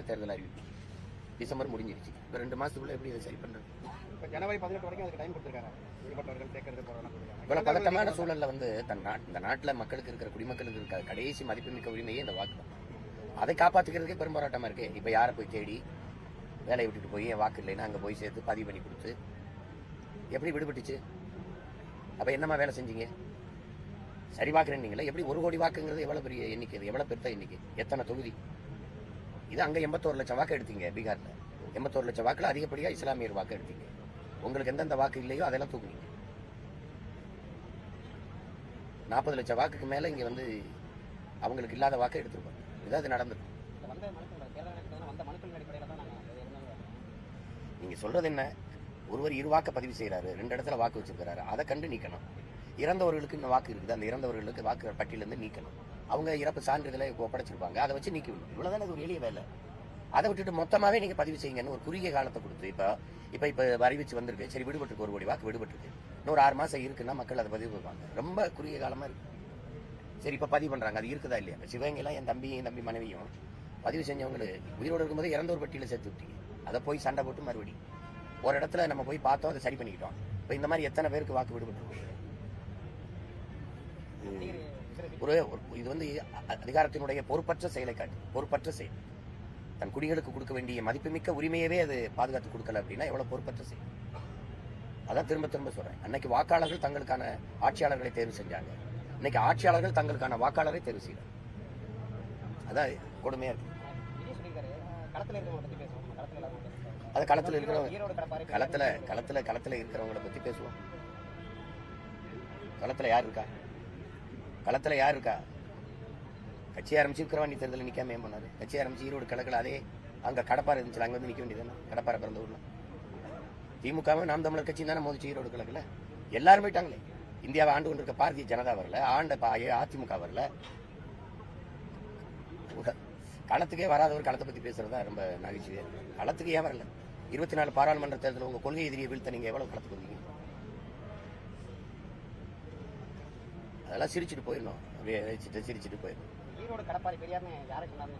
தேர்தல் அறிவிப்பு டிசம்பர் முடிஞ்சிருச்சு. இப்போ 2 மாசத்துக்குள்ள எப்படி இதை சரி பண்றது? இப்போ ஜனவரி 18 வரைக்கும் அதுக்கு டைம் கொடுத்துருக்காங்க. ஈடுபட்டவர்கள் சேர்க்கறது போறோம்னு சொல்றாங்க. இவ்வளவு பதட்டமான சூழல்ல வந்து இந்த நாட்டில் மக்களுக்கு இருக்கிற குடிமக்களுக்கு இருக்கிற கடைசி மதிப்புமிக்க உரிமையே இந்த வாக்கு தான். அதை காப்பாற்றிக்கிறதுக்கே பெரும் போராட்டமா இருக்கு. இப்போ யாரை போய் தேடி வேலையை விட்டுட்டு போய் என் வாக்கு இல்லைன்னா அங்கே போய் சேர்த்து பதிவு பண்ணி கொடுத்து எப்படி விடுபட்டுச்சு? அப்போ என்னமா வேலை செஞ்சீங்க? சரி பார்க்குறேன்னீங்களா? எப்படி 1 கோடி வாக்குங்கிறது எவ்வளோ பெரிய எண்ணிக்கை, எவ்வளோ பெருத்த எண்ணிக்கை, எத்தனை தொகுதி? இது அங்கே 81 லட்சம் வாக்கு எடுத்தீங்க. பீகாரில் 81 லட்சம் வாக்குல அதிகப்படியாக இஸ்லாமியர் வாக்கு எடுத்தீங்க. உங்களுக்கு எந்தெந்த வாக்கு இல்லையோ அதெல்லாம் தூக்குனீங்க. 40 லட்சம் வாக்குக்கு மேலே இங்கே வந்து அவங்களுக்கு இல்லாத வாக்கை எடுத்துருப்பாங்க. இதாவது நடந்தது. நீங்கள் சொல்றது என்ன? ஒருவர் 2 வாக்கை பதிவு செய்கிறாரு, 2 இடத்துல வாக்கு வச்சிருக்கிறாரு, அதை கண்டு நீக்கணும். இறந்தவர்களுக்கு இந்த வாக்கு இருக்குது, அந்த இறந்தவர்களுக்கு வாக்கு பட்டியலேருந்து நீக்கணும். அவங்க இறப்பு சான்றிதழை ஒப்படைச்சிருப்பாங்க, அதை வச்சு நீக்கணும். இவ்வளோதானே அது ஒரு எளிய வேலை. அதை விட்டுட்டு மொத்தமாகவே நீங்கள் பதிவு செய்யுங்கன்னு ஒரு குறுகிய காலத்தை கொடுத்து இப்போ அறிவிச்சு வந்திருக்கு. சரி, விடுபட்டுருக்கு, 1 கோடி வாக்கு விடுபட்டுருக்கு, இன்னொரு 6 மாதம் இருக்குன்னா மக்கள் அதை பதிவு பண்ணுவாங்க. ரொம்ப குறுகிய காலமாக இருக்கு. சரி, இப்போ பதிவு பண்ணுறாங்க, அது இருக்குதா இல்லையா? சிவகங்கைலாம் என் தம்பி மனைவியும் பதிவு செஞ்சவங்களுக்கு உயிரோடு இருக்கும்போது இறந்தோர் பட்டியலை சேர்த்து விட்டீங்க. அதை போய் சண்டை போட்டு மறுபடி ஒரு இடத்துல நம்ம போய் பார்த்தோம், அதை சரி பண்ணிக்கிட்டோம். இப்போ இந்த மாதிரி எத்தனை பேருக்கு வாக்கு விடுபட்டு இது வந்து அதிகாரத்தினுடைய பொறுப்பற்ற செயலை காட்டு. பொறுப்பற்ற செயல். தன் குடிகளுக்கு கொடுக்க வேண்டிய மதிப்புமிக்க உரிமையவே அது பாதுகாத்து கொடுக்கல அப்படின்னா எவ்வளவு பொறுப்பற்ற செயல். அதான் திரும்ப திரும்ப சொல்றேன். அன்னைக்கு வாக்காளர்கள் தங்களுக்கான ஆட்சியாளர்களை தேர்வு செஞ்சாங்க, இன்னைக்கு ஆட்சியாளர்கள் தங்களுக்கான வாக்காளரை தேர்வு செய்யறாங்க. அதான் கொடுமையா இருக்கு. அது களத்துல இருக்கிறவங்க களத்துல இருக்கிறவங்களை பத்தி பேசுவோம். களத்துல யார் இருக்கா? கட்சி ஆரம்பிச்சு விக்கிரவாண்டி தேர்தலில் நிக்காம ஏன் பண்ணாரு? கட்சி ஆரம்பிச்சு ஈரோடு கிழக்கில் அதே அங்க கடப்பாறை இருந்துச்சு, அங்க வந்து நிக்க வேண்டியது. கடப்பாறை பிறந்த ஊர்ல திமுகவும் நாம் தமிழர் கட்சி தானே மோதிச்சு ஈரோடு கிழக்குல. எல்லாரும் போயிட்டாங்களே. இந்தியாவை ஆண்டு கொண்டிருக்க பாரதிய ஜனதா வரல, அதிமுக வரல. களத்துக்கே வராதவர் களத்தை பத்தி பேசுறதா ரொம்ப நகைச்சுவையா இருக்கு. களத்துக்கு ஏன் வரல? 24 பாராளுமன்ற தேர்தல் உங்க கொள்கை எதிரியை வீழ்த்த நீங்க எவ்வளவு களத்துக்கு வந்தீங்க? அதெல்லாம் சிரிச்சுட்டு போயிடணும். அப்படியே சிரிச்சுட்டு போயிடணும். ஈரோடு கடப்பாறை பெரியார்னு யாரை சொன்னாங்க?